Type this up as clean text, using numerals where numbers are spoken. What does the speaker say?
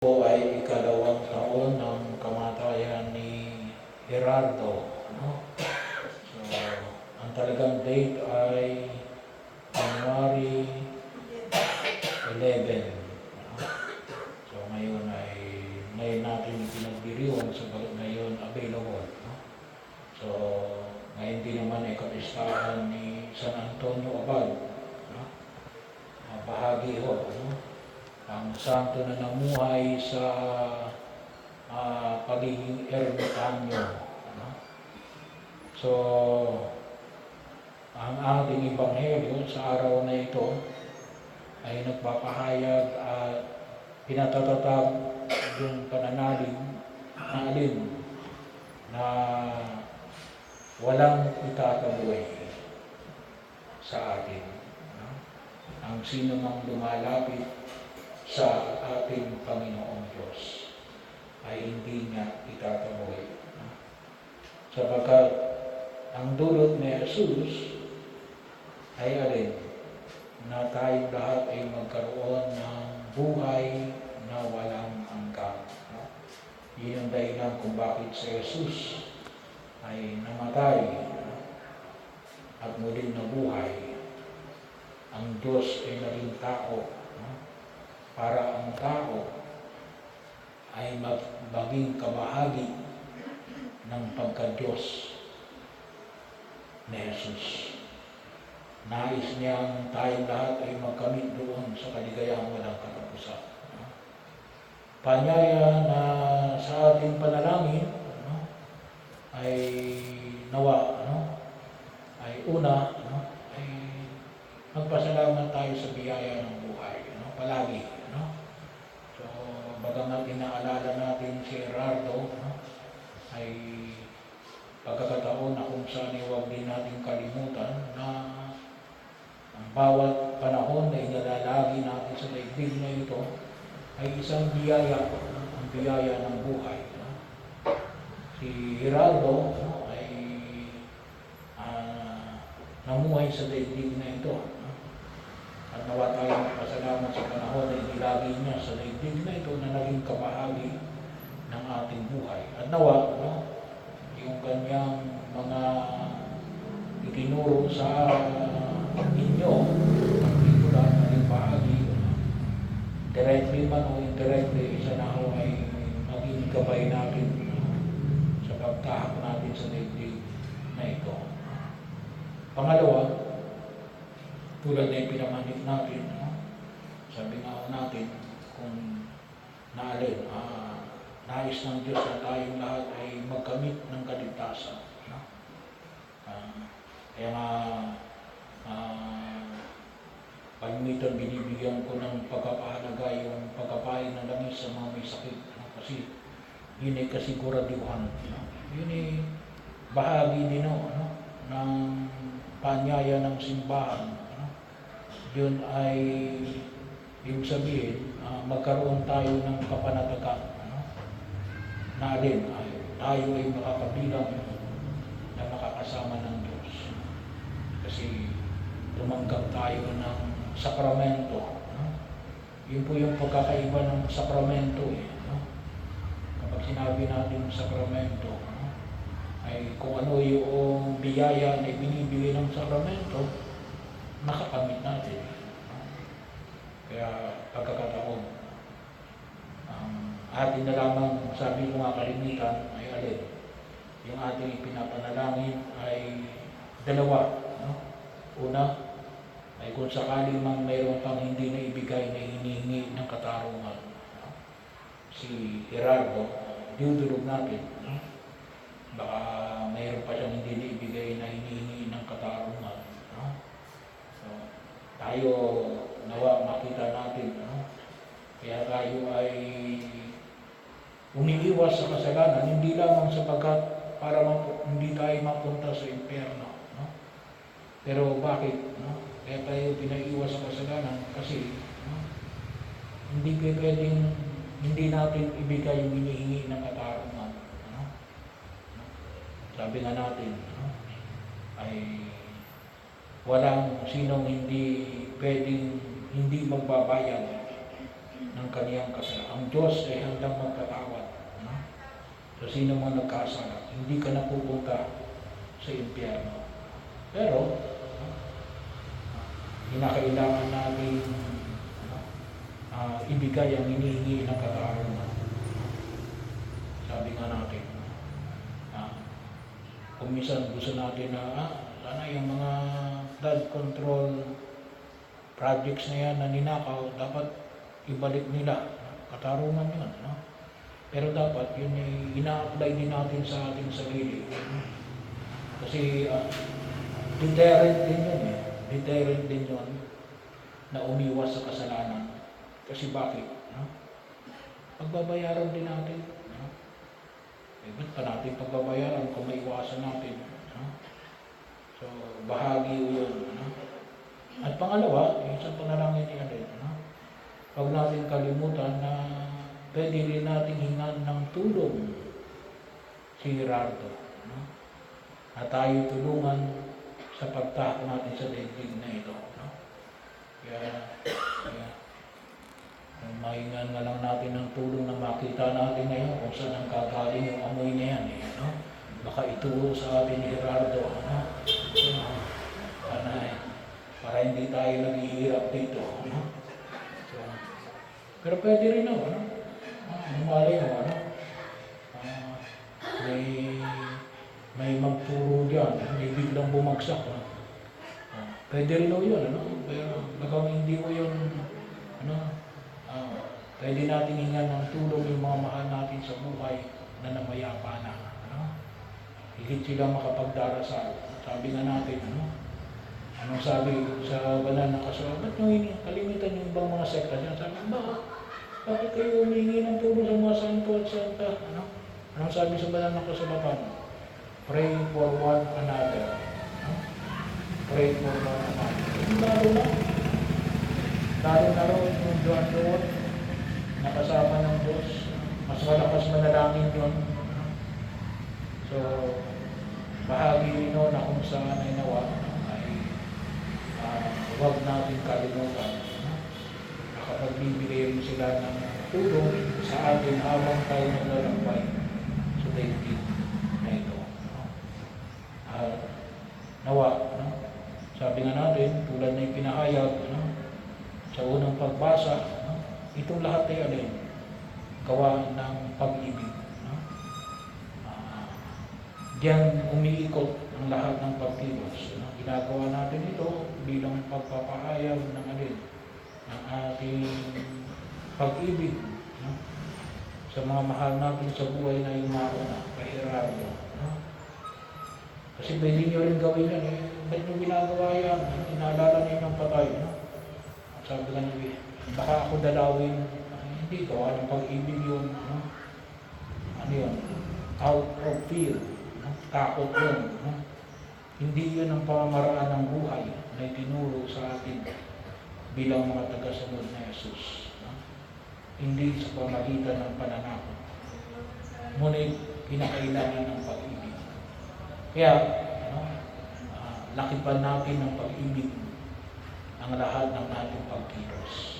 Po ay ikalawang taon ng kamatayan ni Gerardo. No? So, ang talagang date ay January 11. No? So, ngayon natin pinagdiriwang sa ngayon available. No? So, ngayon din naman ay kapistahan ni San Antonio Abad. No? Bahagi ho. No? Ang santo na namuhay sa pagiging ermitanyo. No? So, ang ating ebanghelyo sa araw na ito ay nagpapahayag at pinatatatag yung pananalig na alin na walang itataboy sa atin. No? Ang sino mang lumalapit sa ating Panginoong Diyos ay hindi niya itataboy. Sapagkat ang dulot ni Jesus ay alin na tayong lahat ay magkaroon ng buhay na walang hanggan. Yun ang dahilan kung bakit si Jesus ay namatay at muling nabuhay. Ang Diyos ay naging tao para ang tao ay maging kabahagi ng pagka-Diyos ni Jesus. Nais niyang tayong lahat ay magkamit doon sa kaligayahang walang katapusan. Panyaya na sa ating panalangin ay nawa, ay una, ay magpasalamat tayo sa biyaya ng buhay, palagi. So, bagamat inaalala natin si Gerardo, ay pagkakataon na kung saan huwag din natin kalimutan na ang bawat panahon na inalalagi natin sa daigdig na ito ay isang biyaya, ang biyaya ng buhay. Si Gerardo ay namuhay sa daigdig na ito. At nawa tayong magpasalamat sa panahon na inilagay niya sa daigdig na ito na naging kabahagi ng ating buhay. At nawa, yung kanyang mga itinuro sa inyo, ang dito lang naging bahagi, directly man o indirectly, isa na ho ay maging gabay natin sa pagtahak natin sa daigdig na ito. Pangalawa, tulad na ipinamanit natin, sabi nga natin kung naalin, nais ng Diyos na tayong lahat ay magkamit ng kaligtasan. Kaya nga, palimitan binibigyan ko ng pagkapahalaga yung pagkapain ng langis sa mga may sakit. Kasi yun ay kasiguraduhan. Yun ay bahagi din ng panyaya ng simbahan. Yun ay ibig sabihin, magkaroon tayo ng kapanatagan na alin tayo ay makakabilang na makakasama ng Diyos. Kasi tumanggap tayo ng sakramento. Yun po yung pagkakaiba ng sakramento. Kapag sinabi natin sakramento, ay kung ano yung biyaya na binibigay ng sakramento, makakamit natin. Kaya pagkakataon, atin na lamang, sabi ko nga kalimitan, ay alin. Yung ating pinapanalangin ay dalawa. Una, ay kung sakali mang mayroon pang hindi na ibigay na hinihingi ng katarungan. Si Gerardo, diudulog natin. Baka mayroon pa siyang hindi na ibigay na hinihingi ng katarungan. Tayo nawa makita natin, kaya tayo ay umiiwas sa kasalanan, hindi lamang sapagkat para hindi tayo mapunta sa impyerno. Pero bakit? Kaya tayo pinaiiwas sa kasalanan kasi hindi pwedeng hindi natin ibigay yung hinihingi ng katarungan. Sabi nga natin, ay walang sinong hindi pwedeng hindi magbabayad ng kaniyang kasalanan. Ang Diyos ay handang magpatawad. No? So sino man nagkasala, hindi ka napupunta sa impyerno. Pero, no, kinakailangan natin ibigay ang hinihingi ng katarungan. Sabi nga natin, kung minsan gusto natin na sana yung mga flood control projects na yan na ninakaw, dapat ibalik nila. Katarungan yun. No? Pero dapat yun ay ina-apply din natin sa ating sarili. Kasi deterrent din yun eh. Deterrent din yun na umiwas sa kasalanan. Kasi bakit? No? Pagbabayaran din natin. No? Ba't pa natin pagbabayaran kung maiwasan natin? No? So, bahagi yun. No? At pangalawa, isang panalangin niya din. No? Huwag natin kalimutan na pwede rin natin hingan ng tulong si Gerardo. No? At tayo tulungan sa pagtahak natin sa daigdig na ito. No? Kaya mahingan na lang natin ng tulong na makita natin ngayon kung saan ang gagaling yung amoy na yan. Eh, no? Baka ituro sa atin ni Gerardo. No? Para hindi tayo naghihirap dito. No? So, pero pwede rin ako. No? Malay mo. No? May magturo dyan. May biglang bumagsak. No? Pwede rin ako yun. Ano? Pero bagang hindi mo yun pwede natin hingan ng tulong yung mga mahal natin sa buhay na namayapa na. Ano? Higit sila makapagdarasal. Sabi nga natin, anong sabi sa banal na kasulatan? Ba't nyo kalimitan yung ibang mga sekta dyan? Sabi, bakit kayo humingi ng tulong sa mga santo at santa? Ano? Anong sabi sa banal na kasulatan? Pray for one another. Ano? Pray for one another. Lalo na rin yung doon nakasama ng Diyos. Mas malakas manalangin yun. So, bahagi rin na kung saan ay nawa ay huwag natin kalimutan. Nakapagbibigay rin sila ng tulong sa atin habang tayo naglalakbay sa daigdig na ito. Nawa, sabi nga natin, tulad na ipinahayag sa unang pagbasa, itong lahat ay alin, gawa ng pag-ibig. No? Diyan umiikot ang lahat ng pagkilos. No? Ginagawa natin ito bilang pagpapahayag ng alin, ng ating pag-ibig. No? Sa mga mahal natin sa buhay na yung mauna, kay Gerardo. No? Kasi pwede nyo rin gawin yan eh. Ba't nyo ginagawa yan? Inaalala niyo ng patay. No? Sabi ka nyo, baka ako dalawin, hindi gawa ng pag-ibig yun. No? Ano yun? Out of fear. No? Takot yun. No? Hindi yun ang pamamaraan ng buhay na itinuro sa atin bilang mga tagasunod na Jesus. No? Hindi sa pamagitan ng pananakot. Ngunit kinakailangan ng pag-ibig. Kaya, lakipan natin ng pag-ibig ang lahat ng ating pagkilos.